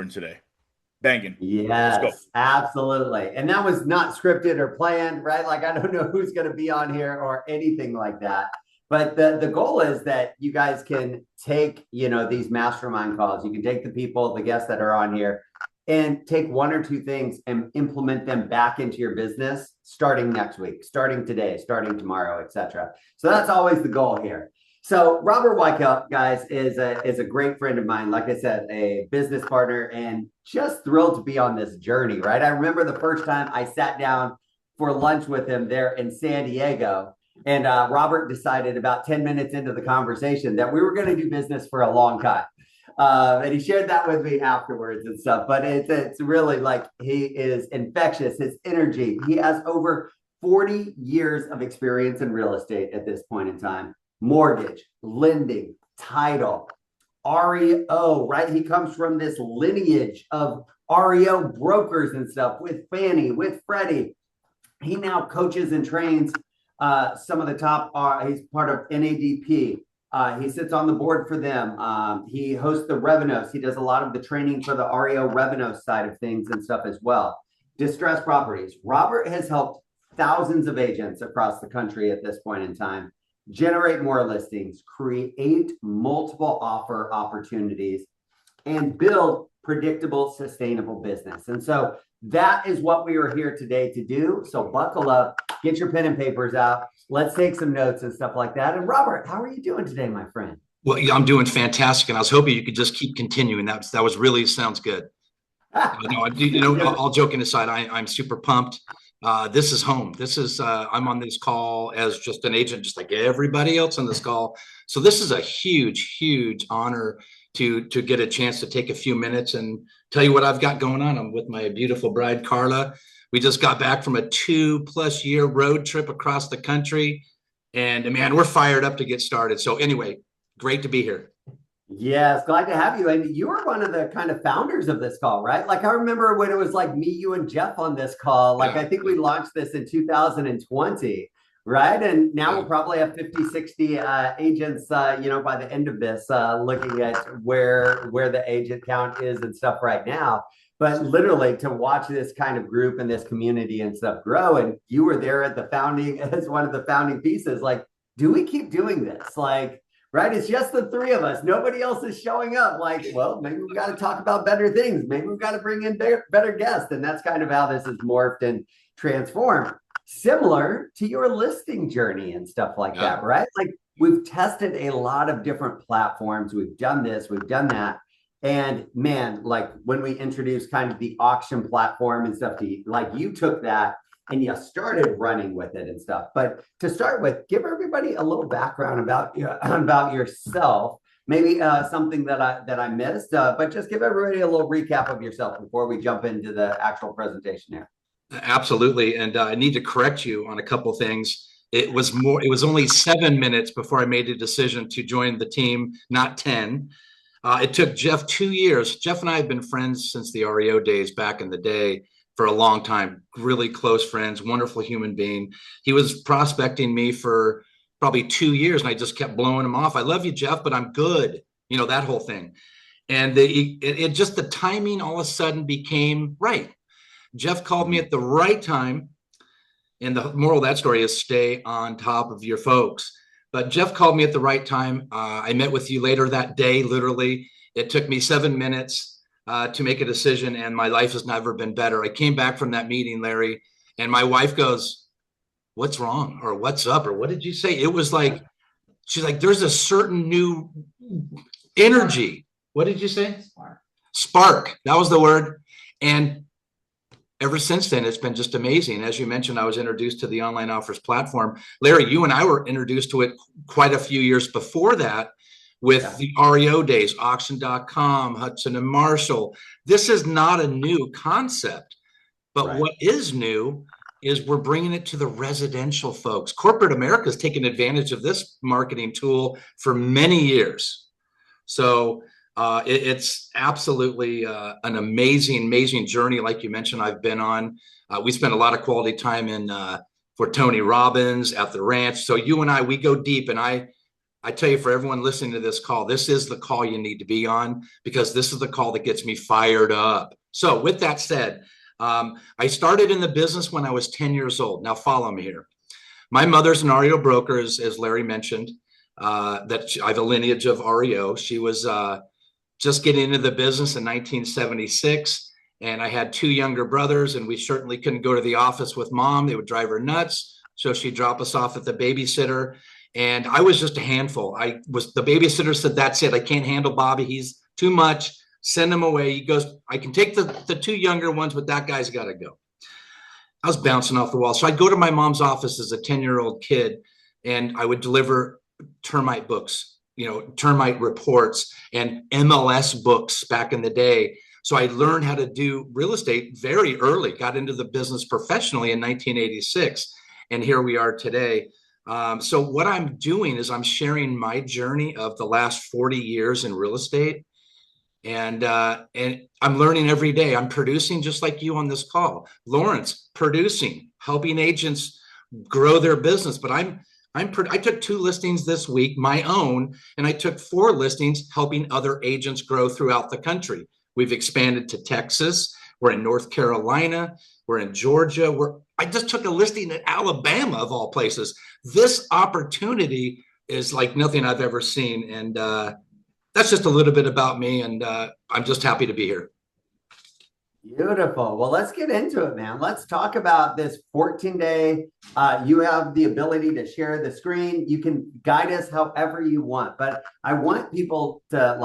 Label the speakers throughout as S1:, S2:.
S1: delivering today. Banging. Let's go.
S2: Yes, absolutely. And that was not scripted or planned, right? Like I don't know who's going to be on here or anything like that. But the goal is that you guys can take, these mastermind calls. You can take the people, the guests that are on here and take one or two things and implement them back into your business starting next week, starting today, starting tomorrow, etc. So that's always the goal here. So Robert Weichelt, guys, is a great friend of mine. Like I said, a business partner, and just thrilled to be on this journey. Right? I remember the first time I sat down for lunch with him there in San Diego, and Robert decided about 10 minutes into the conversation that we were going to do business for a long time. And he shared that with me afterwards and stuff. But it's really like he is infectious. His energy. He has over 40 years of experience in real estate at this point in time. Mortgage, lending, title, REO, right? He comes from this lineage of REO brokers and stuff with Fannie, with Freddie. He now coaches and trains some of the top, he's part of NADP. He sits on the board for them. He hosts the Revenos. He does a lot of the training for the REO Revenos side of things and stuff as well. Distressed properties. Robert has helped thousands of agents across the country at this point in time generate more listings, create multiple offer opportunities, and build predictable, sustainable business. And so that is what we are here today to do. So buckle up, get your pen and papers out. Let's take some notes and stuff like that. And Robert, how are you doing today, my friend?
S3: Well, yeah, I'm doing fantastic, and I was hoping you could just keep continuing. That was really sounds good. All joking aside, I'm super pumped. This is home. I'm on this call as just an agent, just like everybody else on this call. So this is a huge, huge honor to get a chance to take a few minutes and tell you what I've got going on. I'm with my beautiful bride, Carla. We just got back from a 2+ year road trip across the country. And man, we're fired up to get started. So anyway, great to be here.
S2: Yes, glad to have you. And you were one of the kind of founders of this call, right? Like I remember when it was like me, you, and Jeff on this call. Like I think we launched this in 2020, right? And now we'll probably have 50, 60 agents, by the end of this, looking at where the agent count is and stuff right now. But literally to watch this kind of group and this community and stuff grow, and you were there at the founding as one of the founding pieces. Like, do we keep doing this? Like, right? It's just the three of us. Nobody else is showing up. Like, well, maybe we've got to talk about better things. Maybe we've got to bring in better guests. And that's kind of how this is morphed and transformed. Similar to your listing journey and stuff like that, right? Like we've tested a lot of different platforms. We've done this, we've done that. And man, like when we introduced kind of the auction platform and stuff, like you took that and you started running with it and stuff. But to start with, give everybody a little background about yourself. Maybe something that I missed, but just give everybody a little recap of yourself before we jump into the actual presentation here.
S3: Absolutely, and I need to correct you on a couple things. It was only 7 minutes before I made a decision to join the team, not 10. It took Jeff 2 years. Jeff and I have been friends since the REO days back in the day. For a long time, really close friends, wonderful human being. He was prospecting me for probably 2 years, and I just kept blowing him off. I love you, Jeff, but I'm good. That whole thing. And it just the timing all of a sudden became right. Jeff called me at the right time. And the moral of that story is stay on top of your folks. But Jeff called me at the right time. I met with you later that day, literally. It took me 7 minutes to make a decision, and my life has never been better. I came back from that meeting, Larry, and my wife goes, "What's wrong?" or "What's up?" or "What did you say?" It was like, she's like, "There's a certain new energy." What did you say? Spark. That was the word. And ever since then, it's been just amazing. As you mentioned, I was introduced to the online offers platform. Larry, you and I were introduced to it quite a few years before that, with the REO days, auction.com, Hudson and Marshall. This is not a new concept, but what is new is we're bringing it to the residential folks. Corporate America has taken advantage of this marketing tool for many years. So it's absolutely an amazing, amazing journey. Like you mentioned, I've been on. We spent a lot of quality time for Tony Robbins at the ranch. So you and I, we go deep, and I tell you, for everyone listening to this call, this is the call you need to be on, because this is the call that gets me fired up. So with that said, I started in the business when I was 10 years old. Now follow me here. My mother's an REO broker, as Larry mentioned, that I have a lineage of REO. She was just getting into the business in 1976. And I had two younger brothers, and we certainly couldn't go to the office with mom. They would drive her nuts. So she'd drop us off at the babysitter. And I was just a handful. The babysitter said, that's it. I can't handle Bobby. He's too much. Send him away. He goes, I can take the two younger ones, but that guy's got to go. I was bouncing off the wall. So I'd go to my mom's office as a 10-year-old kid, and I would deliver termite books, termite reports and MLS books back in the day. So I learned how to do real estate very early, got into the business professionally in 1986. And here we are today. So what I'm doing is I'm sharing my journey of the last 40 years in real estate. And I'm learning every day. I'm producing just like you on this call. Lawrence, producing, helping agents grow their business. But I took 2 listings this week, my own, and I took 4 listings helping other agents grow throughout the country. We've expanded to Texas. We're in North Carolina. We're in Georgia. I just took a listing in Alabama, of all places. This opportunity is like nothing I've ever seen. And that's just a little bit about me. And I'm just happy to be here.
S2: Beautiful. Well, let's get into it, man. Let's talk about this 14-day. You have the ability to share the screen. You can guide us however you want. But I want people to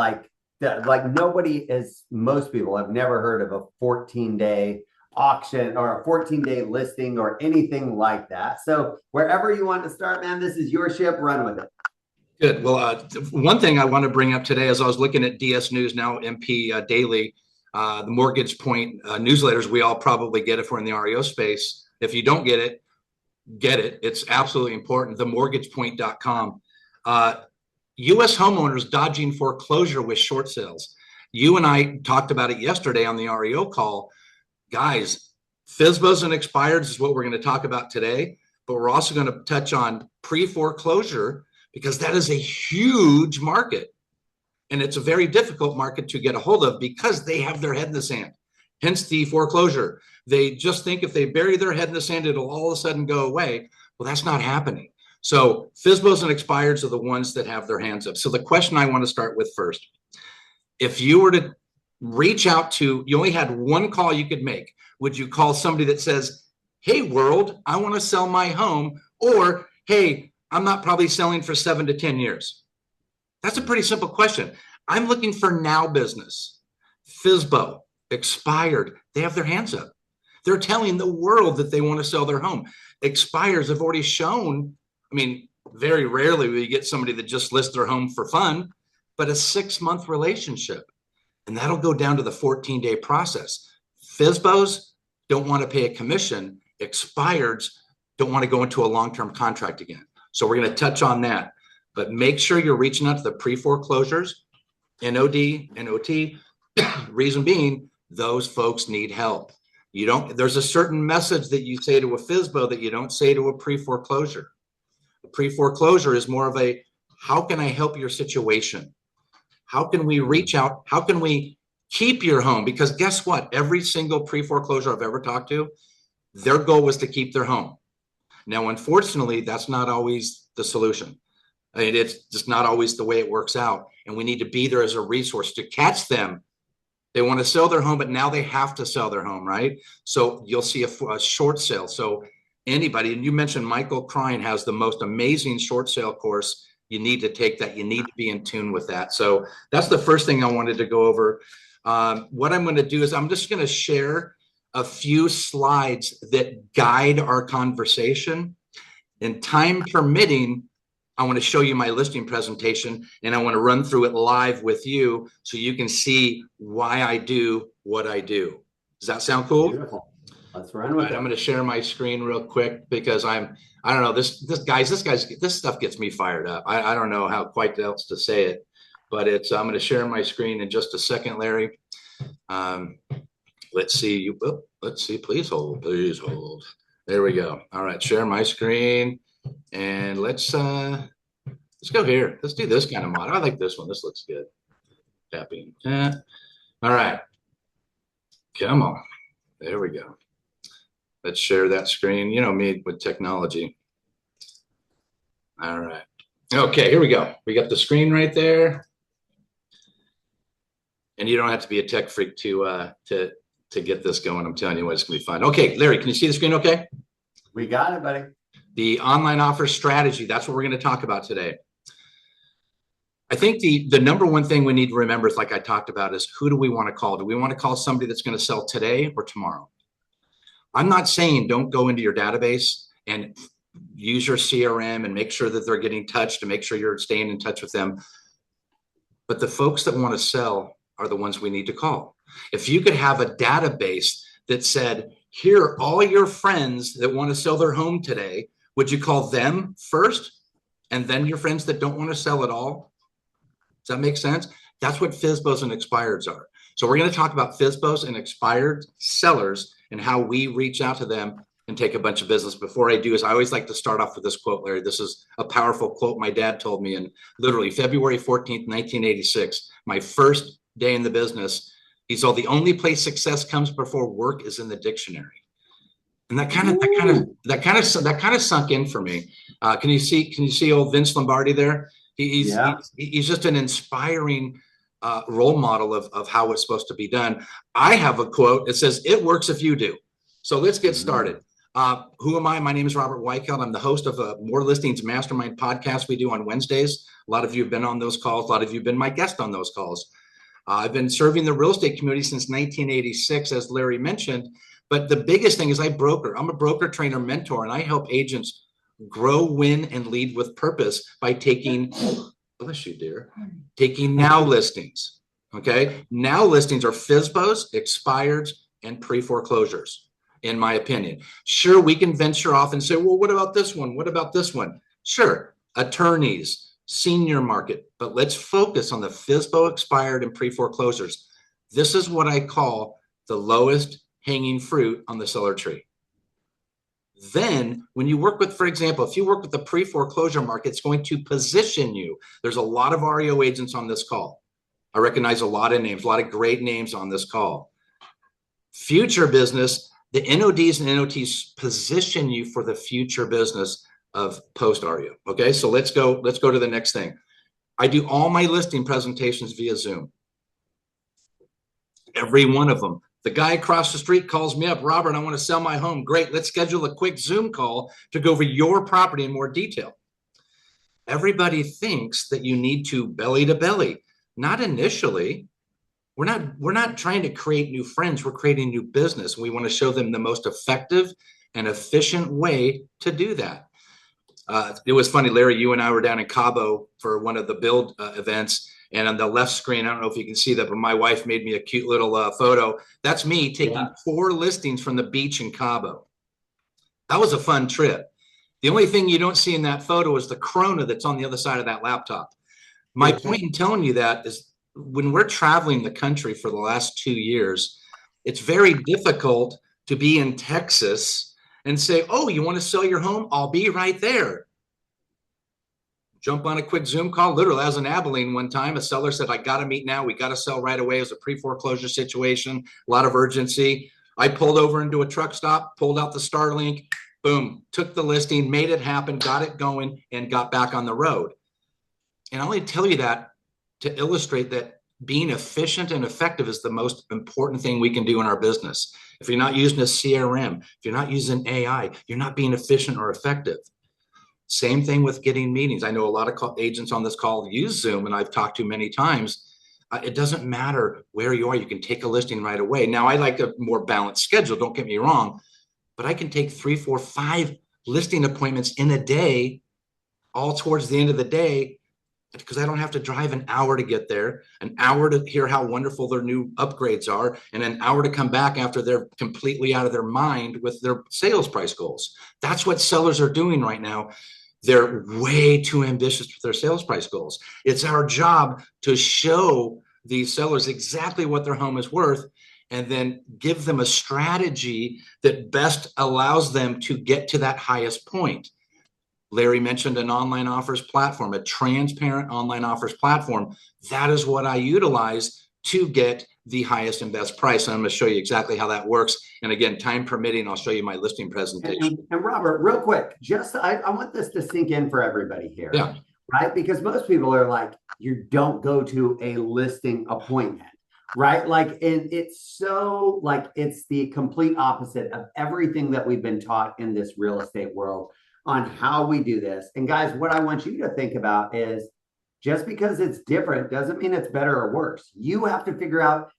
S2: most people have never heard of a 14-day auction or a 14-day listing or anything like that. So wherever you want to start, man, this is your ship. Run with it.
S3: Good. Well, one thing I want to bring up today, as I was looking at DS News, now MP Daily, the Mortgage Point newsletters, we all probably get if we're in the REO space. If you don't get it, get it. It's absolutely important. TheMortgagePoint.com. U.S. homeowners dodging foreclosure with short sales. You and I talked about it yesterday on the REO call. Guys, FSBOs and expireds is what we're going to talk about today, but we're also going to touch on pre-foreclosure, because that is a huge market. And it's a very difficult market to get a hold of because they have their head in the sand. Hence the foreclosure. They just think if they bury their head in the sand, it'll all of a sudden go away. Well, that's not happening. So FSBOs and expireds are the ones that have their hands up. So the question I want to start with first, if you were to reach out to, you only had one call you could make, would you call somebody that says, hey, world, I want to sell my home, or, hey, I'm not probably selling for 7 to 10 years? That's a pretty simple question. I'm looking for now business. FSBO, expired, they have their hands up. They're telling the world that they want to sell their home. Expires have already shown, very rarely will you get somebody that just lists their home for fun, but a 6-month relationship. And that'll go down to the 14-day process. FSBOs don't want to pay a commission. Expireds don't want to go into a long-term contract again. So we're going to touch on that. But make sure you're reaching out to the pre-foreclosures, NOD, NOT. Reason being, those folks need help. There's a certain message that you say to a FSBO that you don't say to a pre-foreclosure. A pre-foreclosure is more of a, how can I help your situation? How can we reach out? How can we keep your home? Because guess what? Every single pre-foreclosure I've ever talked to, their goal was to keep their home. Now, unfortunately, that's not always the solution. It's just not always the way it works out. And we need to be there as a resource to catch them. They want to sell their home, but now they have to sell their home, right? So you'll see a short sale. So anybody, and you mentioned Michael Krein has the most amazing short sale course. You need to take that. You need to be in tune with that. So that's the first thing I wanted to go over. What I'm going to do is I'm just going to share a few slides that guide our conversation. And time permitting, I want to show you my listing presentation, and I want to run through it live with you so you can see why I do what I do. Does that sound cool?
S2: Beautiful. Let's run with it. I'm
S3: going to share my screen real quick because I don't know, this stuff gets me fired up. I don't know how quite else to say it, but I'm going to share my screen in just a second, Larry. Let's see. Let's see. Please hold. Please hold. There we go. All right. Share my screen, and let's Let's go here. Let's do this kind of model. I like this one. This looks good. Tapping. All right. Come on. There we go. Let's share that screen. You know me with technology. All right. Okay, here we go. We got the screen right there. And you don't have to be a tech freak to get this going. I'm telling you what, it's gonna be fun. Okay, Larry, can you see the screen okay?
S2: We got it, buddy.
S3: The online offer strategy, that's what we're gonna talk about today. I think the number one thing we need to remember is, like I talked about, is who do we want to call? Do we want to call somebody that's going to sell today or tomorrow? I'm not saying don't go into your database and use your CRM and make sure that they're getting touched and make sure you're staying in touch with them. But the folks that want to sell are the ones we need to call. If you could have a database that said, here are all your friends that want to sell their home today, would you call them first and then your friends that don't want to sell at all? Does that make sense? That's what FSBOs and expireds are. So we're going to talk about FSBOs and expired sellers and how we reach out to them and take a bunch of business. Before I do is I always like to start off with this quote, Larry. This is a powerful quote my dad told me in literally February 14th, 1986, my first day in the business. He said, the only place success comes before work is in the dictionary. And that kind of sunk in for me. Can you see old Vince Lombardi there? He's just an inspiring role model of how it's supposed to be done. I have a quote that says, it works if you do. So let's get started. Who am I? My name is Robert Weichelt. I'm the host of a More Listings Mastermind podcast we do on Wednesdays. A lot of you have been on those calls. A lot of you have been my guest on those calls. I've been serving the real estate community since 1986, as Larry mentioned. But the biggest thing is I broker. I'm a broker, trainer, mentor, and I help agents grow, win, and lead with purpose by taking, bless you, dear, taking now listings. Okay. Now listings are FSBOs, expireds, and pre-foreclosures, in my opinion. Sure, we can venture off and say, well, what about this one? What about this one? Sure, attorneys, senior market, but let's focus on the FSBO, expired, and pre-foreclosures. This is what I call the lowest hanging fruit on the seller tree. Then when you work with, for example, if you work with the pre-foreclosure market, it's going to position you. There's a lot of REO agents on this call. I recognize a lot of names, a lot of great names on this call. Future business, the NODs and NOTs position you for the future business of post REO. Okay, so let's go to the next thing. I do all my listing presentations via Zoom. Every one of them. The guy across the street calls me up, Robert, I want to sell my home. Great, let's schedule a quick Zoom call to go over your property in more detail. Everybody thinks that you need to belly to belly. Not initially. We're not trying to create new friends. We're creating new business. We want to show them the most effective and efficient way to do that. It was funny, Larry, you and I were down in Cabo for one of the build events. And on the left screen, I don't know if you can see that, but my wife made me a cute little photo. That's me taking 4 listings from the beach in Cabo. That was a fun trip. The only thing you don't see in that photo is the Corona that's on the other side of that laptop. My point in telling you that is when we're traveling the country for the last 2 years, it's very difficult to be in Texas and say, oh, you want to sell your home? I'll be right there. Jump on a quick Zoom call. Literally, I was in Abilene one time. A seller said, I got to meet now. We got to sell right away. It was a pre-foreclosure situation, a lot of urgency. I pulled over into a truck stop, pulled out the Starlink, boom, took the listing, made it happen, got it going, and got back on the road. And I only tell you that to illustrate that being efficient and effective is the most important thing we can do in our business. If you're not using a CRM, if you're not using AI, you're not being efficient or effective. Same thing with getting meetings. I know a lot of agents on this call use Zoom, and I've talked to many times. It doesn't matter where you are. You can take a listing right away. Now, I like a more balanced schedule. Don't get me wrong, but I can take 3, 4, 5 listing appointments in a day, all towards the end of the day, because I don't have to drive an hour to get there, an hour to hear how wonderful their new upgrades are, and an hour to come back after they're completely out of their mind with their sales price goals. That's what sellers are doing right now. They're way too ambitious with their sales price goals. It's our job to show these sellers exactly what their home is worth and then give them a strategy that best allows them to get to that highest point. Larry mentioned an online offers platform, a transparent online offers platform. That is what I utilize to get the highest and best price. And I'm going to show you exactly how that works. And again, time permitting, I'll show you my listing presentation.
S2: And Robert, real quick, I want this to sink in for everybody here.
S3: Yeah.
S2: Right? Because most people are like, you don't go to a listing appointment, right? Like, and it's so like, it's the complete opposite of everything that we've been taught in this real estate world on how we do this. And guys, what I want you to think about is just because it's different doesn't mean it's better or worse. You have to figure out,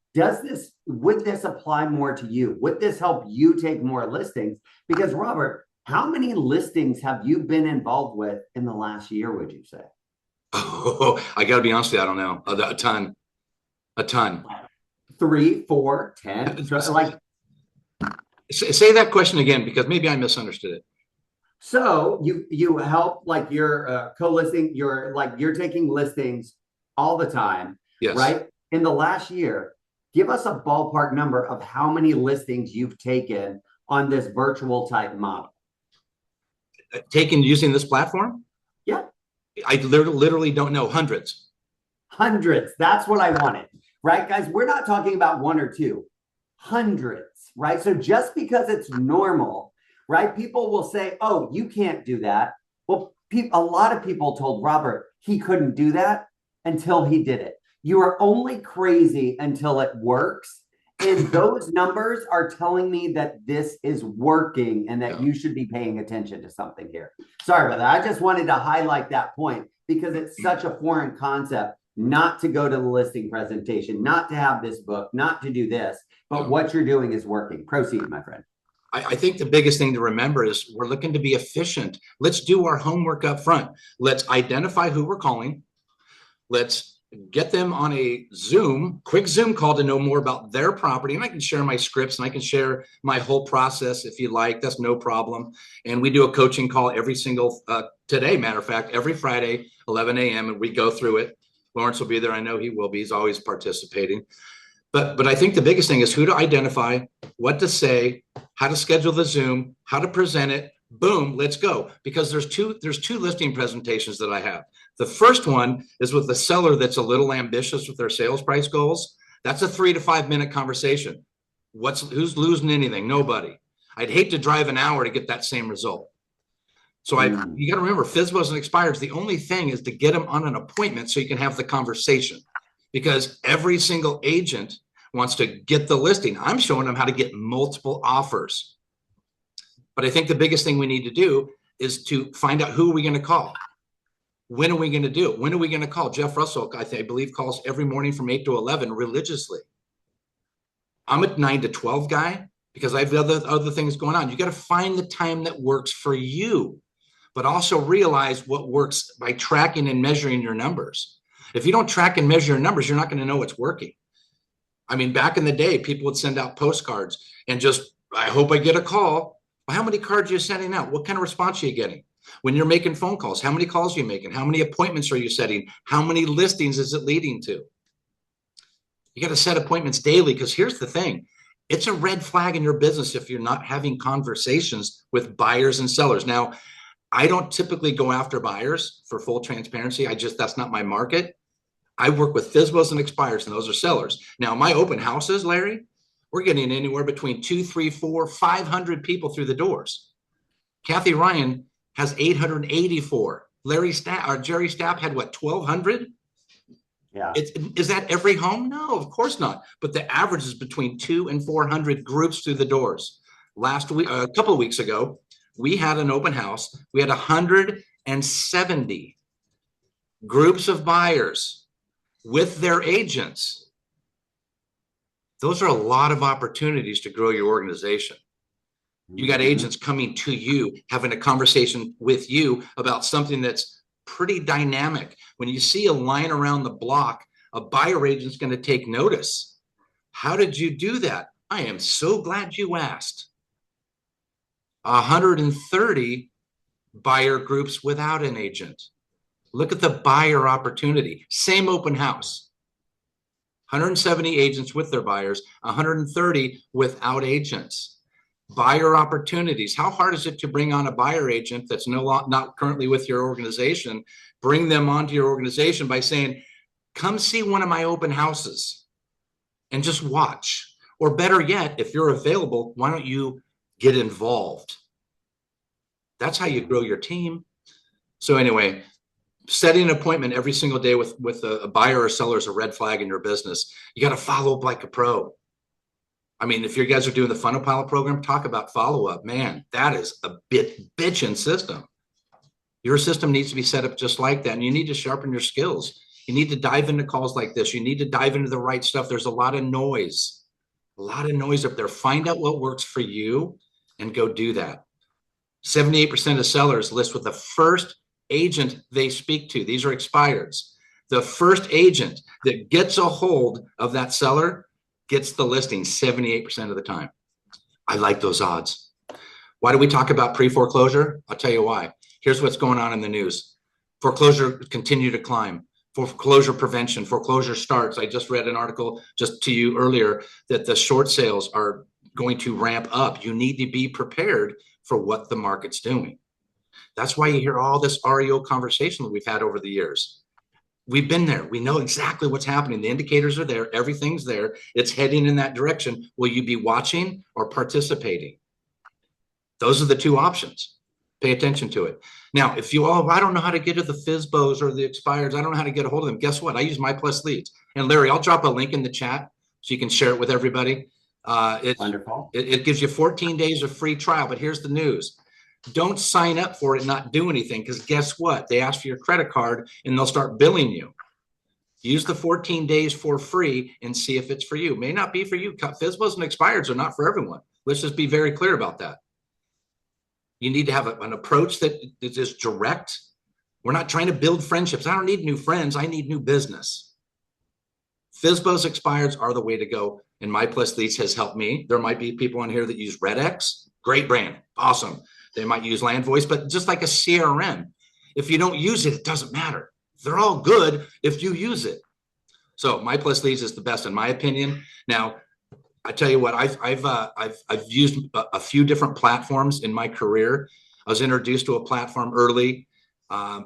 S2: would this apply more to you? Would this help you take more listings? Because Robert, how many listings have you been involved with in the last year, would you say?
S3: Oh, I got to be honest with you, I don't know. A ton.
S2: 3, 4, 10. Like,
S3: say that question again, because maybe I misunderstood it.
S2: So you help, like, you're co-listing, you're taking listings all the time,
S3: yes,
S2: right? In the last year, give us a ballpark number of how many listings you've taken on this virtual type model.
S3: Taken using this platform?
S2: Yeah.
S3: I literally don't know. Hundreds.
S2: Hundreds. That's what I wanted, right, guys? We're not talking about 1 or 2, hundreds, right? So just because it's normal, right? People will say, oh, you can't do that. Well, a lot of people told Robert he couldn't do that until he did it. You are only crazy until it works. And those numbers are telling me that this is working and that you should be paying attention to something here. Sorry about that. I just wanted to highlight that point because it's such a foreign concept not to go to the listing presentation, not to have this book, not to do this, but what you're doing is working. Proceed, my friend.
S3: I think the biggest thing to remember is we're looking to be efficient. Let's do our homework up front. Let's identify who we're calling. Let's get them on a quick Zoom call to know more about their property. And I can share my scripts and I can share my whole process if you like. That's no problem. And we do a coaching call every single, today, matter of fact, every Friday, 11 a.m. and we go through it. Lawrence will be there. I know he will be. He's always participating. But I think the biggest thing is who to identify, what to say, how to schedule the Zoom, how to present it. Boom, let's go. Because there's two listing presentations that I have. The first one is with the seller that's a little ambitious with their sales price goals. That's a 3 to 5 minute conversation. Who's losing anything? Nobody. I'd hate to drive an hour to get that same result. So you got to remember, FSBOs and expires, the only thing is to get them on an appointment so you can have the conversation. Because every single agent wants to get the listing. I'm showing them how to get multiple offers. But I think the biggest thing we need to do is to find out who are we going to call. When are we going to do it? When are we going to call? Jeff Russell, I believe, calls every morning from 8 to 11 religiously. I'm a 9 to 12 guy because I have other things going on. You got to find the time that works for you, but also realize what works by tracking and measuring your numbers. If you don't track and measure your numbers, you're not going to know what's working. I mean, back in the day, people would send out postcards and just, I hope I get a call. Well, how many cards are you sending out? What kind of response are you getting? When you're making phone calls, how many calls are you making? How many appointments are you setting? How many listings is it leading to? You got to set appointments daily because here's the thing. It's a red flag in your business if you're not having conversations with buyers and sellers. Now, I don't typically go after buyers for full transparency. That's not my market. I work with FSBOs and expires, and those are sellers. Now, my open houses, Larry, we're getting anywhere between 2, 3, 4, 500 people through the doors. Kathy Ryan has 884. Jerry Stapp had what, 1,200?
S2: Yeah.
S3: Is that every home? No, of course not. But the average is between 200 and 400 groups through the doors. Last week, a couple of weeks ago, we had an open house. We had 170 groups of buyers with their agents. Those are a lot of opportunities to grow your organization. You got agents coming to you, having a conversation with you about something that's pretty dynamic. When you see a line around the block, a buyer agent's going to take notice. How did you do that? I am so glad you asked. 130 buyer groups without an agent. Look at the buyer opportunity. Same open house. 170 agents with their buyers, 130 without agents. Buyer opportunities. How hard is it to bring on a buyer agent that's not currently with your organization? Bring them onto your organization by saying, come see one of my open houses and just watch. Or better yet, if you're available, why don't you get involved? That's how you grow your team. So anyway, setting an appointment every single day with a buyer or seller is a red flag in your business. You got to follow up like a pro. I mean, if you guys are doing the funnel pilot program, talk about follow-up. Man, that is a bitchin' system. Your system needs to be set up just like that. And you need to sharpen your skills. You need to dive into calls like this. You need to dive into the right stuff. There's a lot of noise up there. Find out what works for you and go do that. 78% of sellers list with the first agent they speak to. These are expireds. The first agent that gets a hold of that seller gets the listing 78% of the time. I like those odds. Why do we talk about pre-foreclosure? I'll tell you why. Here's what's going on in the news. Foreclosure continue to climb. Foreclosure prevention, foreclosure starts. I just read an article just to you earlier that the short sales are going to ramp up. You need to be prepared for what the market's doing. That's why you hear all this REO conversation that we've had over the years. We've been there. We know exactly what's happening. The indicators are there. Everything's there. It's heading in that direction. Will you be watching or participating? Those are the two options. Pay attention to it. Now, if you I don't know how to get to the FSBOs or the expireds, I don't know how to get a hold of them. Guess what? I use My Plus Leads. And Larry, I'll drop a link in the chat so you can share it with everybody.
S2: Wonderful.
S3: It gives you 14 days of free trial, but here's the news. Don't sign up for it and not do anything, because guess what? They ask for your credit card and they'll start billing you. Use the 14 days for free and see if it's for you. May not be for you. FSBOs and expireds are not for everyone. Let's just be very clear about that. You need to have an approach that is direct. We're not trying to build friendships. I don't need new friends. I need new business. FSBOs expireds are the way to go. And My Plus Leads has helped me. There might be people on here that use RedX. Great brand. Awesome. They might use Land Voice, but just like a CRM, if you don't use it, it doesn't matter. They're all good if you use it. So My Plus Leads is the best in my opinion. Now, I tell you what, I've used a few different platforms in my career. I was introduced to a platform early. I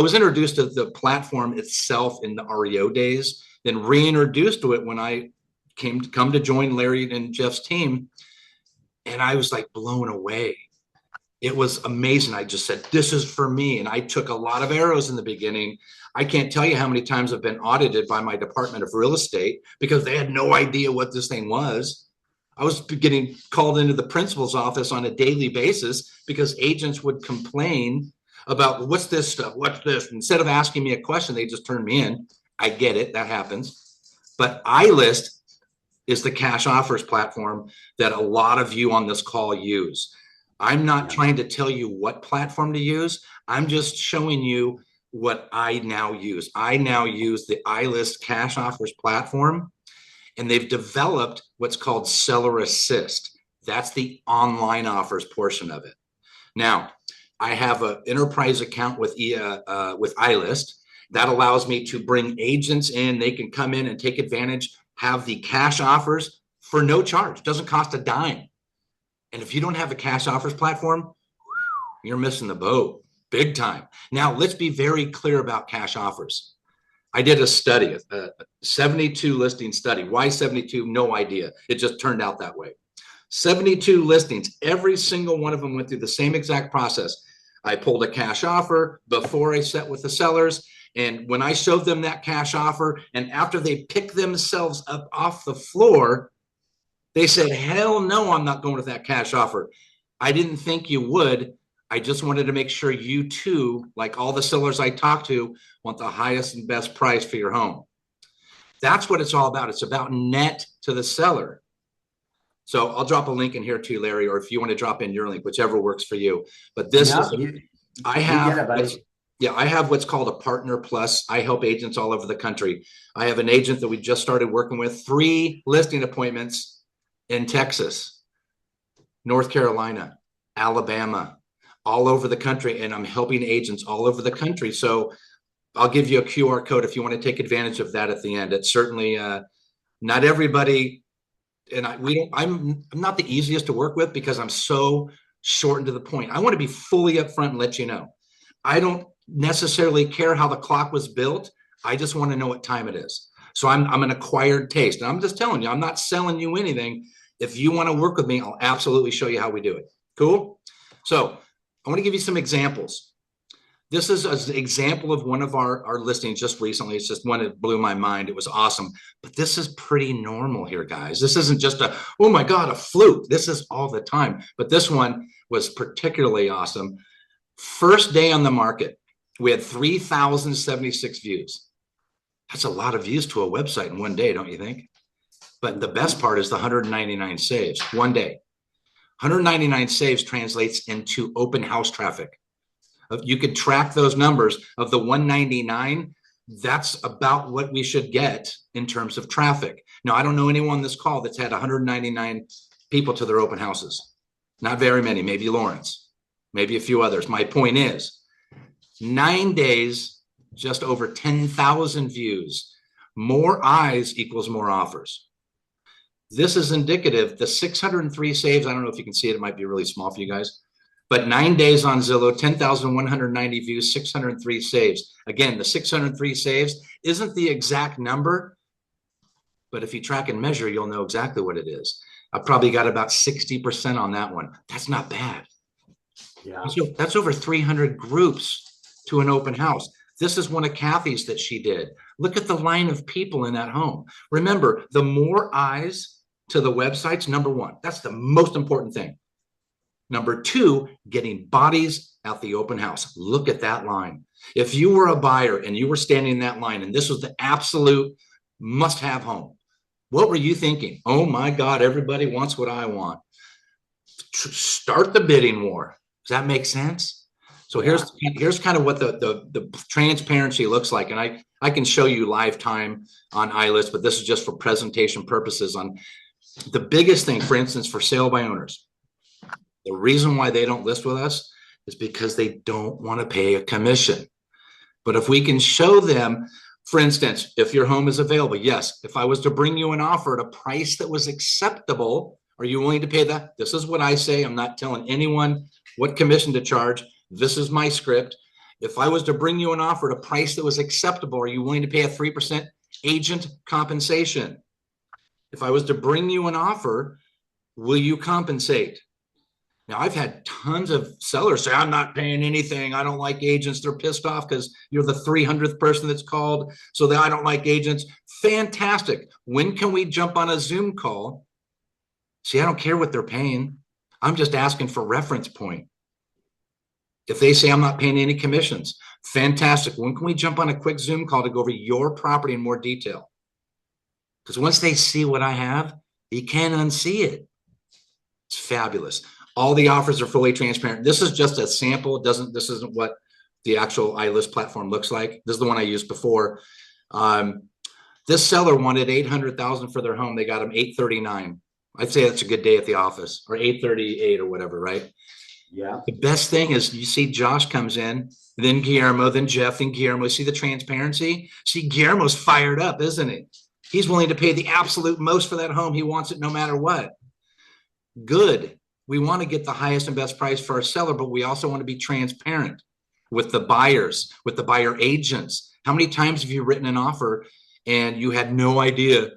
S3: was introduced to the platform itself in the REO days, then reintroduced to it when I come to join Larry and Jeff's team, and I was like blown away. It was amazing. I just said, this is for me. And I took a lot of arrows in the beginning. I can't tell you how many times I've been audited by my Department of Real Estate because they had no idea what this thing was. I was getting called into the principal's office on a daily basis because agents would complain about what's this stuff, what's this? Instead of asking me a question, they just turned me in. I get it, that happens. But iList is the cash offers platform that a lot of you on this call use. I'm not trying to tell you what platform to use. I'm just showing you what I now use. I now use the iList cash offers platform, and they've developed what's called Seller Assist. That's the online offers portion of it. Now, I have an enterprise account with iList that allows me to bring agents in. They can come in and take advantage, have the cash offers for no charge. It doesn't cost a dime. And if you don't have a cash offers platform, you're missing the boat big time. Now, let's be very clear about cash offers. I did a study, a 72 listing study. Why 72? No idea. It just turned out that way. 72 listings. Every single one of them went through the same exact process. I pulled a cash offer before I set with the sellers. And when I showed them that cash offer, and after they picked themselves up off the floor, they said, hell no, I'm not going with that cash offer. I didn't think you would. I just wanted to make sure you too, like all the sellers I talk to, want the highest and best price for your home. That's what it's all about. It's about net to the seller. So I'll drop a link in here too, Larry, or if you want to drop in your link, whichever works for you. But this I have what's called a Partner Plus. I help agents all over the country. I have an agent that we just started working with, 3 listing appointments in Texas, North Carolina, Alabama, all over the country. And I'm helping agents all over the country. So I'll give you a QR code if you want to take advantage of that at the end. It's certainly not everybody and I'm not the easiest to work with because I'm so short and to the point. I want to be fully upfront and let you know. I don't necessarily care how the clock was built. I just want to know what time it is. So I'm an acquired taste. And I'm just telling you, I'm not selling you anything. If you want to work with me, I'll absolutely show you how we do it. Cool? So I want to give you some examples. This is an example of one of our listings just recently. It's just one that blew my mind. It was awesome. But this is pretty normal here, guys. This isn't just oh my God, a fluke. This is all the time. But this one was particularly awesome. First day on the market, we had 3,076 views. That's a lot of views to a website in one day, don't you think? But the best part is the 199 saves, one day. 199 saves translates into open house traffic. You could track those numbers of the 199. That's about what we should get in terms of traffic. Now, I don't know anyone on this call that's had 199 people to their open houses. Not very many, maybe Lawrence, maybe a few others. My point is 9 days, just over 10,000 views. More eyes equals more offers. This is indicative. The 603 saves, I don't know if you can see it. It might be really small for you guys. But 9 days on Zillow, 10,190 views, 603 saves. Again, the 603 saves isn't the exact number, but if you track and measure, you'll know exactly what it is. I probably got about 60% on that one. That's not bad.
S2: Yeah.
S3: That's over 300 groups to an open house. This is one of Kathy's that she did. Look at the line of people in that home. Remember, the more eyes to the websites, number one, that's the most important thing. Number two, getting bodies at the open house. Look at that line. If you were a buyer and you were standing in that line and this was the absolute must-have home, what were you thinking? Oh my God, everybody wants what I want. Start the bidding war. Does that make sense? So here's kind of what the transparency looks like. And I can show you live time on iList, but this is just for presentation purposes. On the biggest thing, for instance, for sale by owners, the reason why they don't list with us is because they don't want to pay a commission. But if we can show them, for instance, if your home is available, yes, if I was to bring you an offer at a price that was acceptable, are you willing to pay that? This is what I say. I'm not telling anyone what commission to charge. This is my script. If I was to bring you an offer at a price that was acceptable, are you willing to pay a 3% agent compensation? If I was to bring you an offer, will you compensate? Now, I've had tons of sellers say, I'm not paying anything. I don't like agents. They're pissed off because you're the 300th person that's called. So that I don't like agents. Fantastic. When can we jump on a Zoom call? See, I don't care what they're paying. I'm just asking for reference point. If they say I'm not paying any commissions, fantastic. When can we jump on a quick Zoom call to go over your property in more detail? Because once they see what I have, you can't unsee it. It's fabulous. All the offers are fully transparent. This is just a sample. This isn't what the actual iList platform looks like. This is the one I used before. This seller wanted $800,000 for their home. They got them $839. I'd say that's a good day at the office, or $838 or whatever, right?
S2: Yeah.
S3: The best thing is you see Josh comes in, then Guillermo, then Jeff, then Guillermo. See the transparency? See, Guillermo's fired up, isn't he? He's willing to pay the absolute most for that home. He wants it no matter what. Good. We want to get the highest and best price for our seller, but we also want to be transparent with the buyers, with the buyer agents. How many times have you written an offer and you had no idea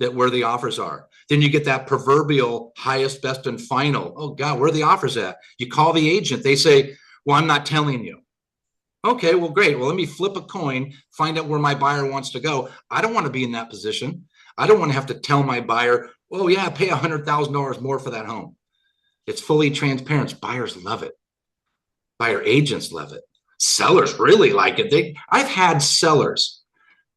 S3: that where the offers are? Then you get that proverbial highest, best, and final. Oh God, where are the offers at? You call the agent. They say, well, I'm not telling you. Okay, well, great. Well, let me flip a coin, find out where my buyer wants to go. I don't want to be in that position. I don't want to have to tell my buyer, oh yeah, pay $100,000 more for that home. It's fully transparent. Buyers love it. Buyer agents love it. Sellers really like it. I've had sellers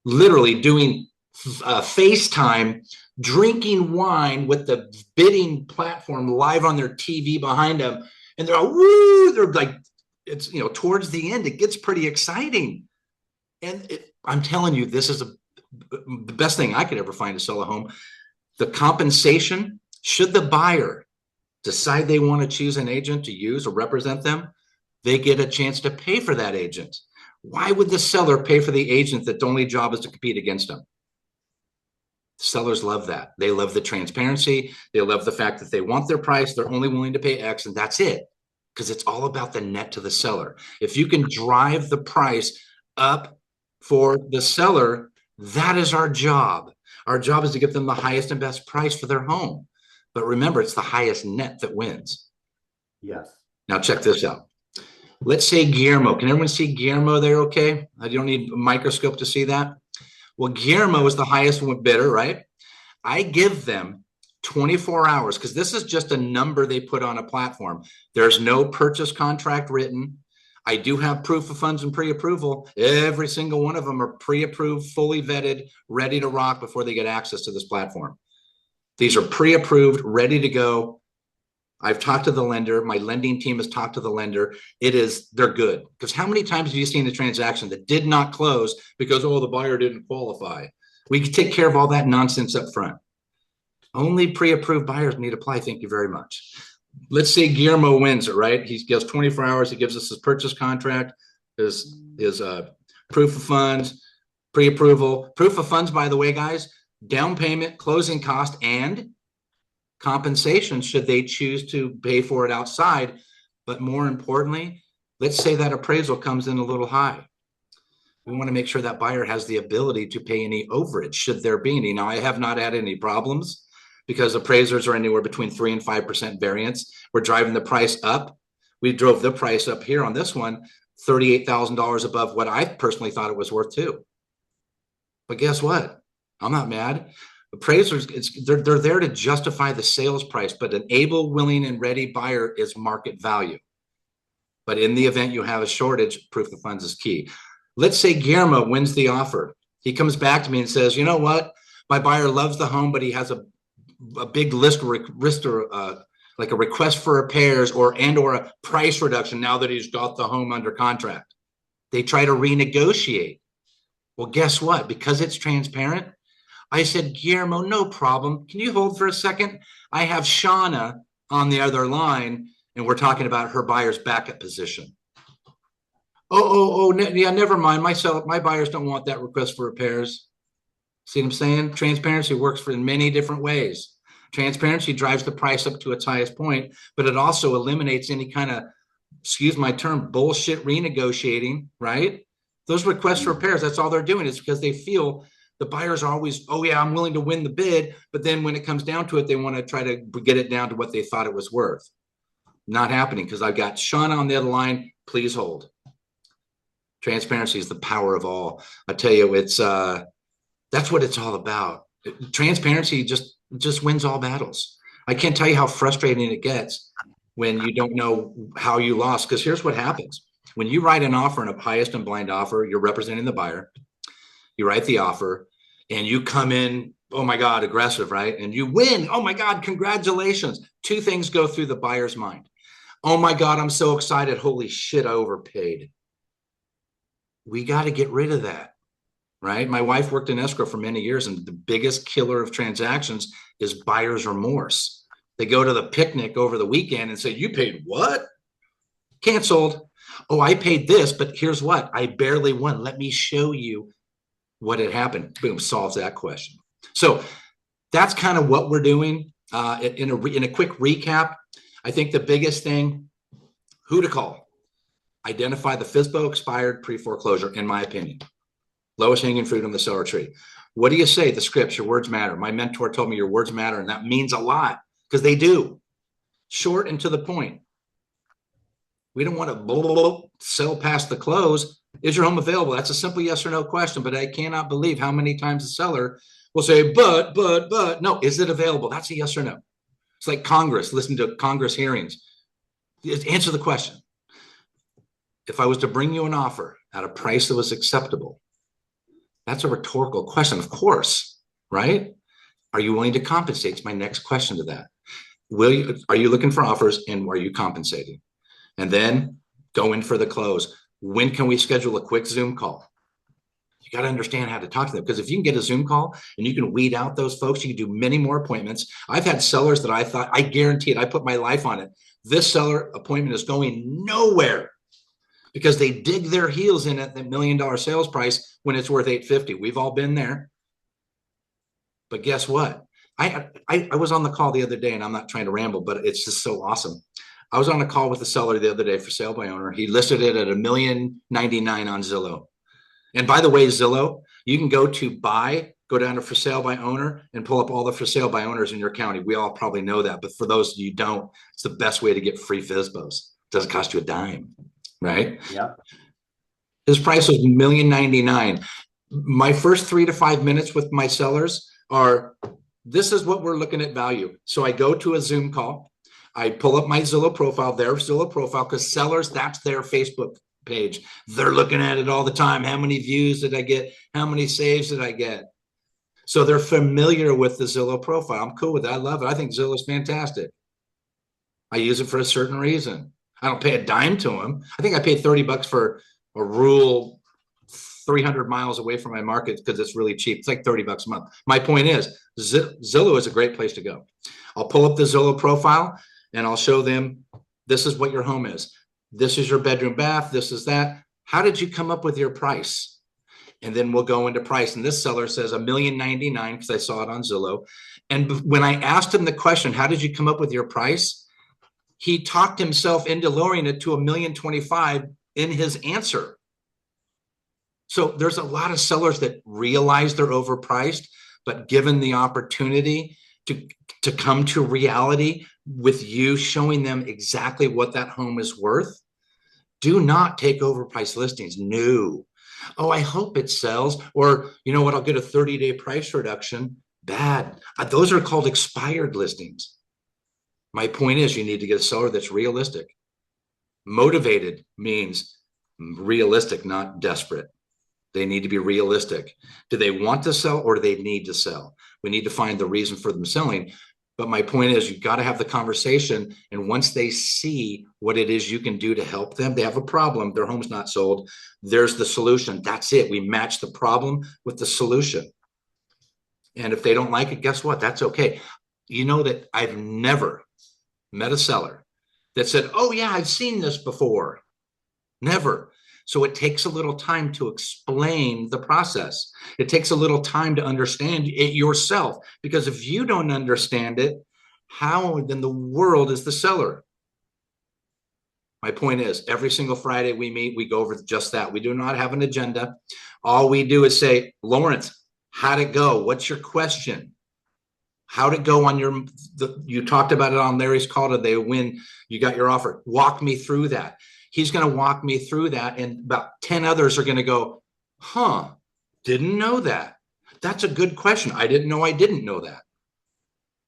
S3: literally doing FaceTime, drinking wine with the bidding platform live on their TV behind them. And they're all, woo, they're like, it's, towards the end, it gets pretty exciting. And I'm telling you, this is the best thing I could ever find to sell a home. The compensation, should the buyer decide they want to choose an agent to use or represent them, they get a chance to pay for that agent. Why would the seller pay for the agent that the only job is to compete against them? Sellers love that. They love the transparency. They love the fact that they want their price. They're only willing to pay X, and that's it. Because it's all about the net to the seller. If you can drive the price up for the seller, that is our job. Our job is to give them the highest and best price for their home. But remember, it's the highest net that wins.
S2: Yes.
S3: Now check this out. Let's say Guillermo. Can everyone see Guillermo there okay? You don't need a microscope to see that. Well, Guillermo is the highest bidder, right? I give them 24 hours because this is just a number they put on a platform. There's no purchase contract written. I do have proof of funds and pre-approval. Every single one of them are pre-approved, fully vetted, ready to rock before they get access to this platform. These are pre-approved, ready to go. I've talked to the lender. My lending team has talked to the lender. They're good. Because how many times have you seen a transaction that did not close because, oh, the buyer didn't qualify? We can take care of all that nonsense up front. Only pre-approved buyers need to apply. Thank you very much. Let's say Guillermo wins it, right? He gives 24 hours. He gives us his purchase contract, his proof of funds, pre-approval. Proof of funds, by the way, guys, down payment, closing cost, and compensation should they choose to pay for it outside. But more importantly, let's say that appraisal comes in a little high. We want to make sure that buyer has the ability to pay any overage should there be any. Now, I have not had any problems because appraisers are anywhere between 3 and 5% variance. We're driving the price up. We drove the price up here on this one, $38,000 above what I personally thought it was worth too. But guess what? I'm not mad. Appraisers, they're there to justify the sales price, but an able, willing, and ready buyer is market value. But in the event you have a shortage, proof of funds is key. Let's say Guillermo wins the offer. He comes back to me and says, you know what? My buyer loves the home, but he has a big list like a request for repairs or a price reduction now that he's got the home under contract. They try to renegotiate. Well, guess what? Because it's transparent, I said, Guillermo, no problem. Can you hold for a second? I have Shauna on the other line, and we're talking about her buyer's backup position. Yeah, never mind. My buyers don't want that request for repairs. See what I'm saying? Transparency works in many different ways. Transparency drives the price up to its highest point, but it also eliminates any kind of, excuse my term, bullshit renegotiating, right? Those requests for repairs, that's all they're doing is because they feel the buyers are always, oh yeah, I'm willing to win the bid. But then when it comes down to it, they want to try to get it down to what they thought it was worth. Not happening because I've got Shauna on the other line. Please hold. Transparency is the power of all. I tell you, it's that's what it's all about. Transparency just wins all battles. I can't tell you how frustrating it gets when you don't know how you lost. Because here's what happens. When you write an offer in a highest and blind offer, you're representing the buyer. You write the offer and you come in, oh my God, aggressive, right? And you win. Oh my God, congratulations. Two things go through the buyer's mind. Oh my God, I'm so excited. Holy shit, I overpaid. We got to get rid of that, right? My wife worked in escrow for many years, and the biggest killer of transactions is buyer's remorse. They go to the picnic over the weekend and say, you paid what? Canceled. Oh, I paid this, but here's what. I barely won. Let me show you what had happened. Boom, solves that question. So that's kind of what we're doing. In a quick recap, I think the biggest thing, who to call? Identify the FSBO expired pre-foreclosure, in my opinion. Lowest hanging fruit on the seller tree. What do you say? The scripts, your words matter. My mentor told me your words matter, and that means a lot because they do. Short and to the point. We don't want to sell past the close. Is your home available? That's a simple yes or no question, but I cannot believe how many times the seller will say, but, no, is it available? That's a yes or no. It's like Congress, listen to Congress hearings. Answer the question. If I was to bring you an offer at a price that was acceptable, that's a rhetorical question, of course, right? Are you willing to compensate? It's my next question to that. Are you looking for offers and are you compensating? And then go in for the close. When can we schedule a quick Zoom call? You got to understand how to talk to them, because if you can get a Zoom call and you can weed out those folks, you can do many more appointments. I've had sellers that I thought, I guaranteed, I put my life on it. This seller appointment is going nowhere because they dig their heels in at the $1 million sales price when it's worth $850. We've all been there. But guess what? I was on the call the other day, and I'm not trying to ramble, but it's just so awesome. I was on a call with the seller the other day for sale by owner. He listed it at $1,099,000 on Zillow. And by the way, Zillow, you can go down to for sale by owner and pull up all the for sale by owners in your county. We all probably know that, but for those of you who don't, it's the best way to get free FSBOs. It doesn't cost you a dime, right?
S2: Yeah.
S3: His price was $1,099,000. My first 3 to 5 minutes with my sellers are, this is what we're looking at value. So I go to a Zoom call. I pull up my Zillow profile, their Zillow profile, because sellers, that's their Facebook page. They're looking at it all the time. How many views did I get? How many saves did I get? So they're familiar with the Zillow profile. I'm cool with it. I love it. I think Zillow is fantastic. I use it for a certain reason. I don't pay a dime to them. I think I paid $30 for a rural 300 miles away from my market because it's really cheap. It's like $30 a month. My point is, Zillow is a great place to go. I'll pull up the Zillow profile and I'll show them, this is what your home is. This is your bedroom, bath. This is that. How did you come up with your price? And then we'll go into price. And this seller says $1,099,000 because I saw it on Zillow. And when I asked him the question, how did you come up with your price? He talked himself into lowering it to $1,025,000 in his answer. So there's a lot of sellers that realize they're overpriced, but given the opportunity to come to reality with you showing them exactly what that home is worth, do not take overpriced listings. No. Oh, I hope it sells. Or, you know what, I'll get a 30-day price reduction. Bad. Those are called expired listings. My point is, you need to get a seller that's realistic. Motivated means realistic, not desperate. They need to be realistic. Do they want to sell or do they need to sell? We need to find the reason for them selling. But my point is, you've got to have the conversation. And once they see what it is you can do to help them, they have a problem, their home's not sold, there's the solution. That's it. We match the problem with the solution. And if they don't like it, guess what? That's okay. You know that I've never met a seller that said, oh yeah, I've seen this before. Never. So it takes a little time to explain the process. It takes a little time to understand it yourself, because if you don't understand it, how in the world is the seller? My point is, every single Friday we meet, we go over just that. We do not have an agenda. All we do is say, Lawrence, how'd it go? What's your question? How'd it go on you talked about it on Larry's call today when you got your offer. Walk me through that. He's going to walk me through that, and about 10 others are going to go, huh, didn't know that. That's a good question. I didn't know that.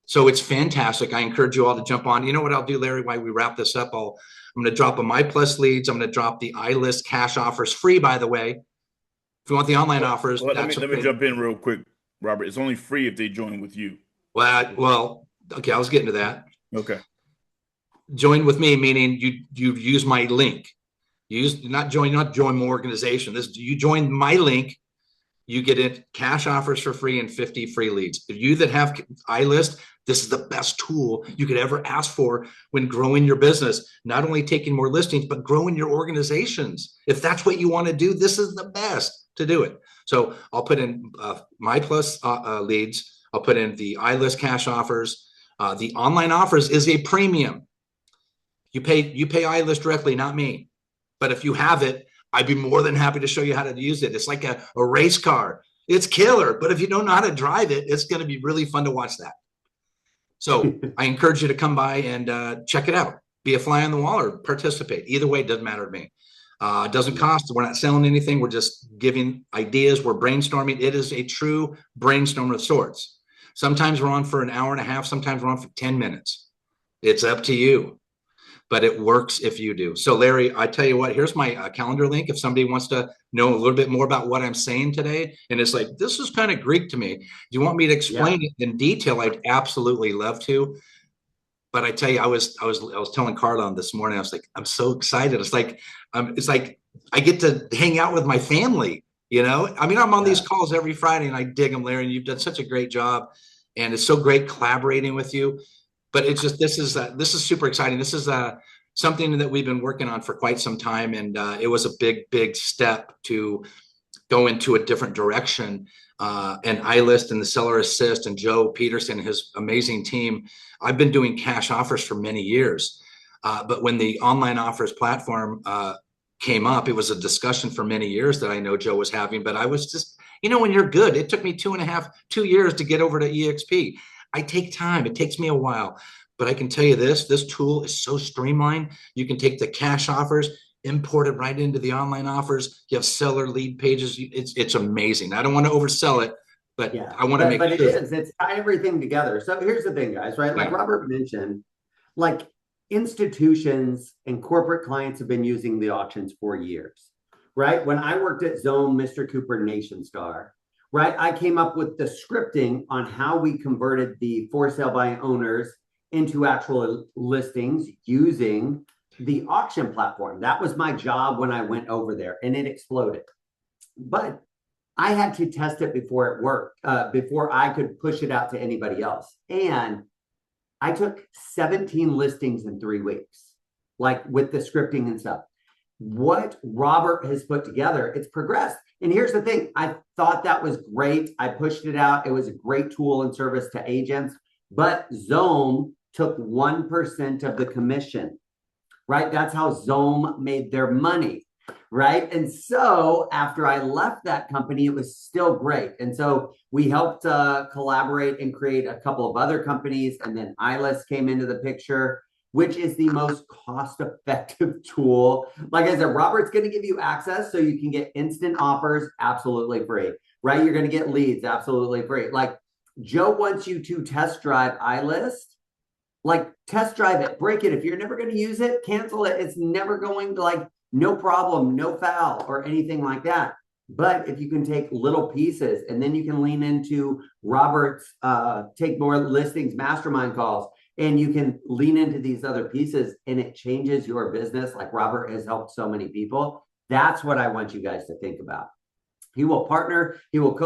S3: So it's fantastic. I encourage you all to jump on. You know what I'll do, Larry, while we wrap this up? I'm going to drop a My Plus leads. I'm going to drop the iList cash offers, free, by the way. If you want the online offers.
S1: Well, let me jump in real quick, Robert. It's only free if they join with you.
S3: Well, okay, I was getting to that.
S1: Okay.
S3: Join with me, meaning you use my link. Not join my organization. You join my link, you get it cash offers for free and 50 free leads. If you that have iList, this is the best tool you could ever ask for when growing your business. Not only taking more listings, but growing your organizations. If that's what you want to do, this is the best to do it. So I'll put in My Plus leads. I'll put in the iList cash offers. The online offers is a premium. You pay iList directly, not me. But if you have it, I'd be more than happy to show you how to use it. It's like a race car. It's killer. But if you don't know how to drive it, it's going to be really fun to watch that. So I encourage you to come by and check it out. Be a fly on the wall or participate. Either way, it doesn't matter to me. It doesn't cost. We're not selling anything. We're just giving ideas. We're brainstorming. It is a true brainstorm of sorts. Sometimes we're on for an hour and a half. Sometimes we're on for 10 minutes. It's up to you. But it works if you do. So Larry, I tell you what, here's my calendar link. If somebody wants to know a little bit more about what I'm saying today, and it's like, this is kind of Greek to me. Do you want me to explain it in detail? I'd absolutely love to. But I tell you, I was telling Carla this morning, I was like, I'm so excited. It's like I get to hang out with my family, you know? I mean, I'm on these calls every Friday and I dig them, Larry, and you've done such a great job. And it's so great collaborating with you. But it's just, this is super exciting. This is something that we've been working on for quite some time. And it was a big step to go into a different direction. and iList and the Seller Assist and Joe Peterson, his amazing team. I've been doing cash offers for many years. But when the online offers platform came up, it was a discussion for many years that I know Joe was having, but I was just, when you're good, it took me 2 years to get over to EXP. I take time. It takes me a while, but I can tell you this tool is so streamlined. You can take the cash offers, import it right into the online offers. You have seller lead pages. It's amazing. I don't want to oversell it, but
S2: Yeah,
S3: I want to make
S2: but
S3: sure.
S2: it's tied everything together. So here's the thing, guys, right? Like Robert mentioned, like institutions and corporate clients have been using the auctions for years, right? When I worked at Zone, Mr. Cooper, Nation Star, right? I came up with the scripting on how we converted the for sale by owners into actual listings using the auction platform. That was my job when I went over there, and it exploded. But I had to test it before it worked, before I could push it out to anybody else. And I took 17 listings in 3 weeks, like with the scripting and stuff. What Robert has put together, it's progressed. And here's the thing, I thought that was great. I pushed it out. It was a great tool and service to agents, but Zoom took 1% of the commission, right? That's how Zoom made their money. Right. And so after I left that company, it was still great. And so we helped collaborate and create a couple of other companies. And then iList came into the picture, which is the most cost-effective tool. Like I said, Robert's going to give you access so you can get instant offers absolutely free, right? You're going to get leads absolutely free. Like Joe wants you to test drive iList. Like test drive it, break it. If you're never going to use it, cancel it. It's never going to no problem, no foul or anything like that. But if you can take little pieces and then you can lean into Robert's take more listings, mastermind calls, and you can lean into these other pieces and it changes your business like Robert has helped so many people. That's what I want you guys to think about. He will partner, he will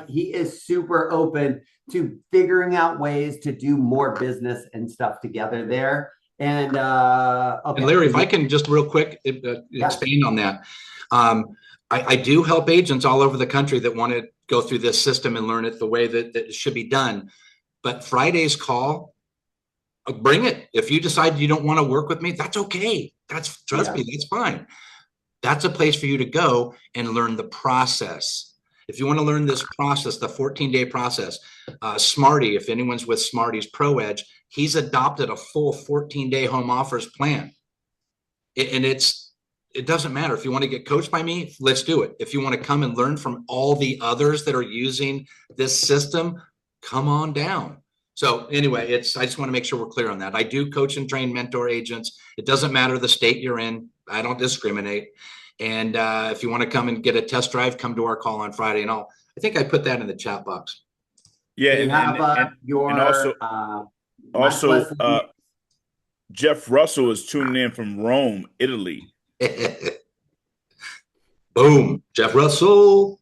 S2: he is super open to figuring out ways to do more business and stuff together there. And okay.
S3: And Larry, if I can just real quick expand on that. I do help agents all over the country that want to go through this system and learn it the way that it should be done. But Friday's call, bring it. If you decide you don't want to work with me, that's okay. Trust me, that's fine. That's a place for you to go and learn the process. If you want to learn this process, the 14-day process, Smarty, if anyone's with Smarty's Pro Edge, he's adopted a full 14-day home offers plan. It doesn't matter. If you want to get coached by me, let's do it. If you want to come and learn from all the others that are using this system, come on down. So anyway, I just want to make sure we're clear on that. I do coach and train mentor agents. It doesn't matter the state you're in. I don't discriminate. And if you want to come and get a test drive, come to our call on Friday. And I think I put that in the chat box.
S1: Yeah, and also Jeff Russell is tuning in from Rome, Italy.
S3: Boom, Jeff Russell.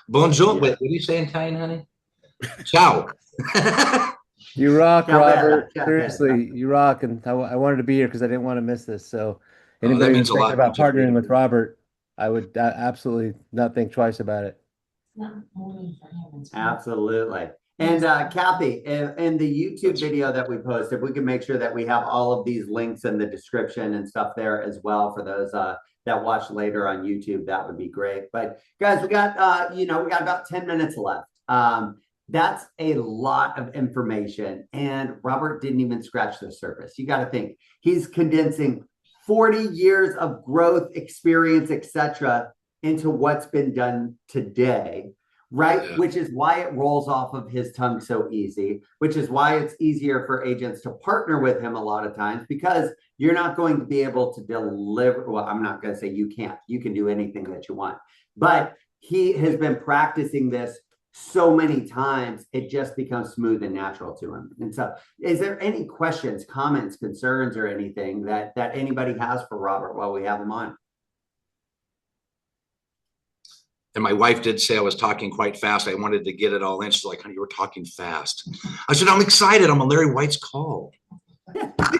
S3: Bonjour. Wait, what do you say in Italian, honey? Ciao.
S4: You rock, Robert. Seriously, you rock. And I wanted to be here because I didn't want to miss this. So anybody who's thinking about partnering with Robert, I would absolutely not think twice about it.
S2: Absolutely. And Kathy, in the YouTube video that we post, if we can make sure that we have all of these links in the description and stuff there as well for those that watch later on YouTube, that would be great. But guys, we got we got about 10 minutes left. That's a lot of information, and Robert didn't even scratch the surface. You got to think he's condensing 40 years of growth, experience, etc., into what's been done today. Right. Yeah. Which is why it rolls off of his tongue so easy, which is why it's easier for agents to partner with him a lot of times, because you're not going to be able to deliver. Well, I'm not going to say you can't. You can do anything that you want. But he has been practicing this so many times, it just becomes smooth and natural to him. And so is there any questions, comments, concerns, or anything that anybody has for Robert while we have him on?
S3: And my wife did say I was talking quite fast. I wanted to get it all in. She's like, honey, you were talking fast. I said, I'm excited. I'm on Larry White's call.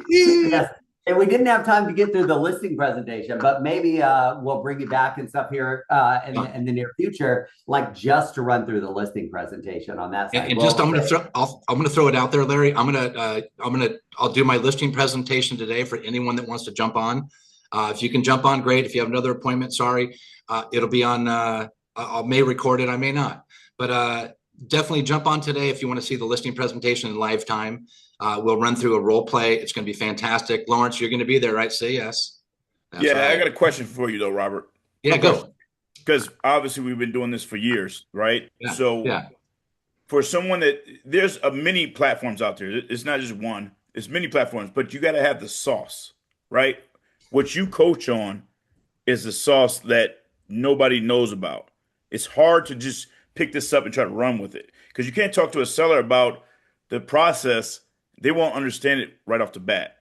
S2: Yes. And we didn't have time to get through the listing presentation, but maybe we'll bring you back and stuff here in the near future, like just to run through the listing presentation on that side.
S3: And just I'm gonna throw it out there, Larry. I'll do my listing presentation today for anyone that wants to jump on. If you can jump on, great. If you have another appointment, sorry, it'll be on. I may record it, I may not, but definitely jump on today if you want to see the listing presentation in live time. We'll run through a role play. It's going to be fantastic. Lawrence, you're going to be there, right? Say yes.
S1: That's right. I got a question for you though, Robert.
S3: Yeah, go.
S1: Because obviously we've been doing this for years, right?
S3: Yeah.
S1: So for someone there's many platforms out there. It's not just one. It's many platforms, but you got to have the sauce, right? What you coach on is the sauce that nobody knows about. It's hard to just pick this up and try to run with it because you can't talk to a seller about the process. They won't understand it right off the bat.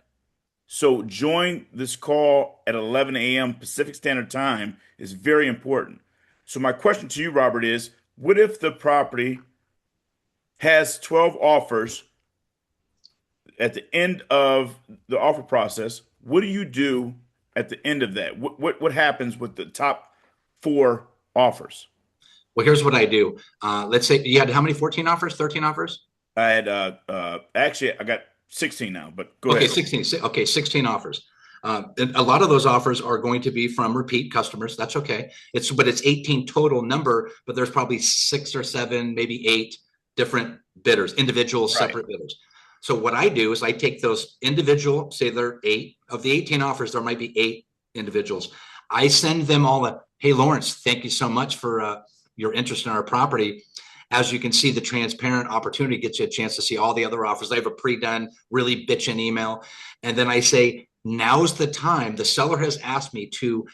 S1: So join this call at 11 a.m. Pacific Standard Time is very important. So my question to you, Robert, is what if the property has 12 offers at the end of the offer process? What do you do at the end of that? What happens with the top 4 offers?
S3: Well, here's what I do. Let's say you had how many? 14 offers, 13 offers?
S1: I had actually I got 16 now, but go ahead.
S3: 16. Okay, 16 offers. And a lot of those offers are going to be from repeat customers. That's okay. But it's 18 total number, but there's probably 6 or 7, maybe 8 different bidders, individual separate bidders. So what I do is I take those individual, say there are 8 of the 18 offers, there might be 8 individuals. I send them all a, hey, Lawrence, thank you so much for your interest in our property. As you can see, the transparent opportunity gets you a chance to see all the other offers. I have a pre-done, really bitchin' email. And then I say, now's the time. The seller has asked me to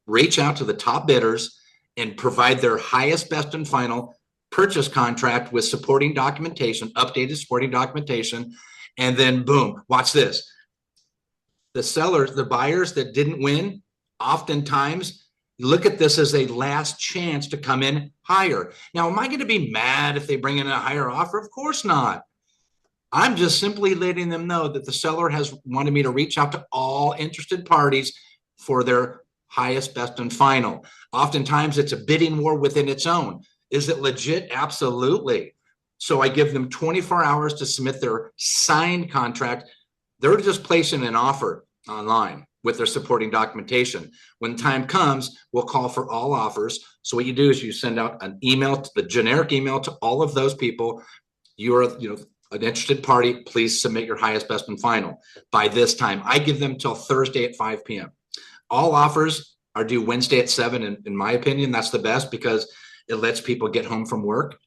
S3: reach out to the top bidders and provide their highest, best, and final purchase contract with supporting documentation, updated supporting documentation. And then boom, watch this. The sellers, the buyers that didn't win, oftentimes look at this as a last chance to come in higher. Now, am I going to be mad if they bring in a higher offer? Of course not. I'm just simply letting them know that the seller has wanted me to reach out to all interested parties for their highest, best, and final. Oftentimes, it's a bidding war within its own. Is it legit? Absolutely. So I give them 24 hours to submit their signed contract. They're just placing an offer online with their supporting documentation. When time comes, we'll call for all offers. So what you do is you send out an email, the generic email to all of those people. You're, an interested party. Please submit your highest, best, and final by this time. I give them till Thursday at 5 p.m. All offers are due Wednesday at 7. And in my opinion, that's the best because it lets people get home from work.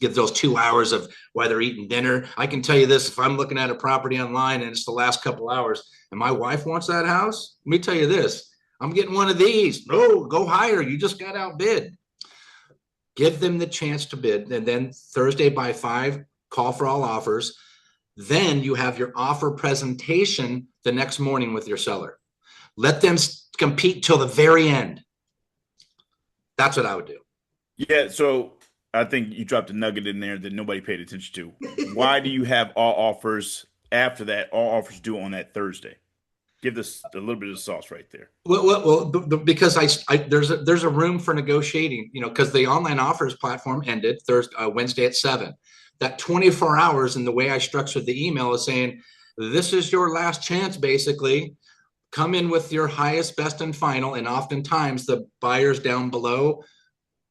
S3: Get those 2 hours of while they're eating dinner. I can tell you this, if I'm looking at a property online and it's the last couple hours and my wife wants that house, let me tell you this, I'm getting one of these. No, go higher. You just got outbid. Give them the chance to bid. And then Thursday by 5, call for all offers. Then you have your offer presentation the next morning with your seller. Let them compete till the very end. That's what I would do.
S1: Yeah, so I think you dropped a nugget in there that nobody paid attention to. Why do you have all offers after that? All offers due on that Thursday. Give this a little bit of sauce right there.
S3: Well, because there's a room for negotiating. Because the online offers platform ended Wednesday at 7. That 24 hours, and the way I structured the email is saying, this is your last chance. Basically, come in with your highest, best, and final. And oftentimes the buyers down below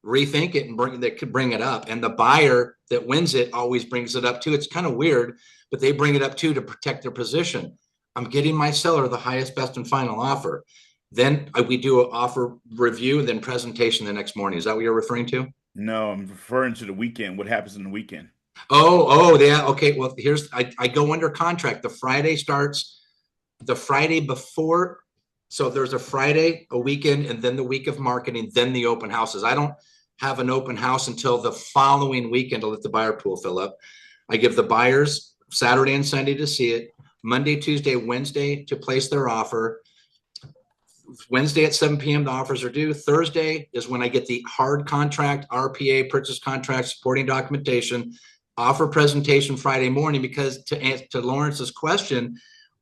S3: rethink it and they could bring it up, and the buyer that wins it always brings it up too. It's kind of weird, but they bring it up too to protect their position. I'm getting my seller the highest, best, and final offer. Then we do an offer review and then presentation the next morning. Is that what you're referring to?
S1: No, I'm referring to the weekend. What happens in the weekend?
S3: Oh, yeah. Okay. Well, I go under contract. The Friday starts the Friday before. So there's a Friday, a weekend, and then the week of marketing, then the open houses. I don't have an open house until the following weekend to let the buyer pool fill up. I give the buyers Saturday and Sunday to see it, Monday, Tuesday, Wednesday to place their offer. Wednesday at 7 p.m. the offers are due. Thursday is when I get the hard contract, RPA, purchase contract, supporting documentation, offer presentation Friday morning, because to answer to Lawrence's question,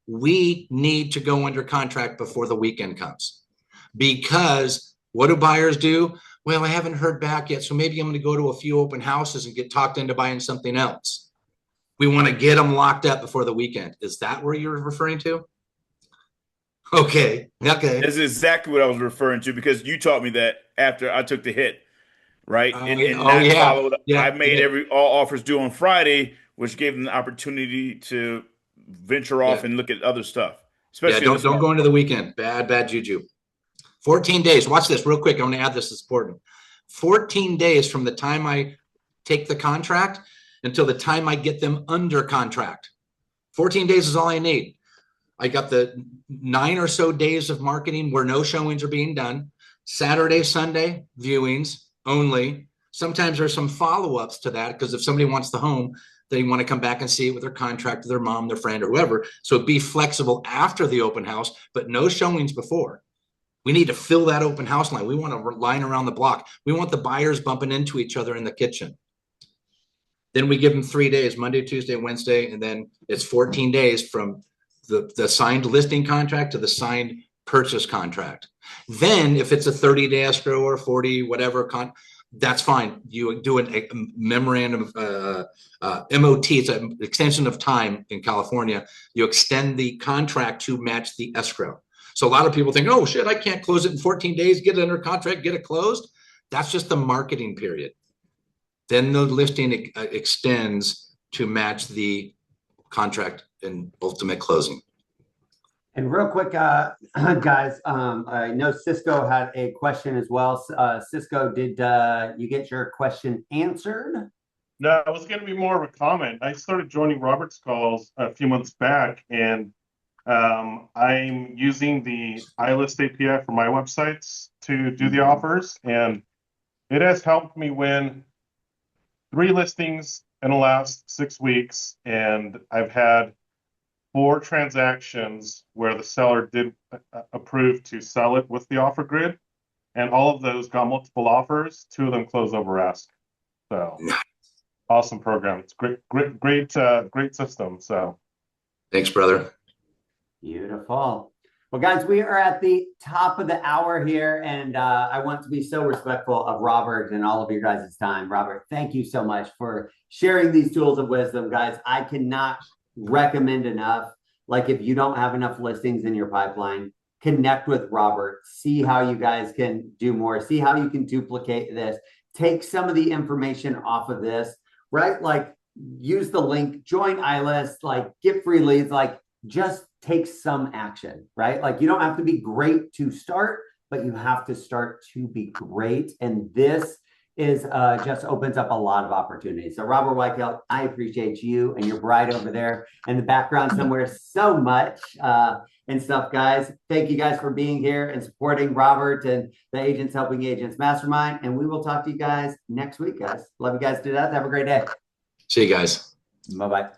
S3: we need to go under contract before the weekend comes. Because what do buyers do? Well, I haven't heard back yet, so maybe I'm going to go to a few open houses and get talked into buying something else. We want to get them locked up before the weekend. Is that where you're referring to? Okay.
S1: That's exactly what I was referring to, because you taught me that after I took the hit, right? Followed. I made all offers due on Friday, which gave them the opportunity to venture off and look at other stuff. Especially
S3: don't go into the weekend. Bad juju. 14 days. Watch this real quick. I'm going to add this. It's important. 14 days from the time I take the contract until the time I get them under contract. 14 days is all I need. I got the 9 or so days of marketing where no showings are being done. Saturday, Sunday viewings only. Sometimes there's some follow-ups to that, because if somebody wants the home, they want to come back and see it with their contractor, their mom, their friend, or whoever. So be flexible after the open house, but no showings before. We need to fill that open house line. We want a line around the block. We want the buyers bumping into each other in the kitchen. Then we give them 3 days, Monday, Tuesday, Wednesday, and then it's 14 days from the signed listing contract to the signed purchase contract. Then if it's a 30-day escrow or 40, whatever, that's fine. You do a memorandum of MOT. It's an extension of time in California. You extend the contract to match the escrow. So a lot of people think, oh shit, I can't close it in 14 days, get it under contract, get it closed. That's just the marketing period. Then the listing extends to match the contract and ultimate closing.
S2: And real quick, guys, I know Cisco had a question as well. Cisco, did you get your question answered?
S5: No, it was going to be more of a comment. I started joining Robert's calls a few months back, and I'm using the iList API for my websites to do the offers, and it has helped me win 3 listings in the last 6 weeks, and I've had 4 transactions where the seller did approve to sell it with the offer grid, and all of those got multiple offers. 2 of them closed over ask. So awesome program. It's great system. So
S3: thanks, brother.
S2: Beautiful. Well, guys, we are at the top of the hour here, and I want to be so respectful of Robert and all of your guys' time. Robert, thank you so much for sharing these tools of wisdom, guys. I cannot recommend enough. Like, if you don't have enough listings in your pipeline, connect with Robert, see how you guys can do more, see how you can duplicate this, take some of the information off of this, right? Like, use the link, join iList, like, get free leads, like, just take some action, right? Like, you don't have to be great to start, but you have to start to be great. And this is just opens up a lot of opportunities. So Robert Weichelt, I appreciate you and your bride over there in the background somewhere so much and stuff, guys. Thank you guys for being here and supporting Robert and the Agents Helping Agents Mastermind. And we will talk to you guys next week, guys. Love you guys to death. Have a great day.
S3: See you guys.
S2: Bye-bye.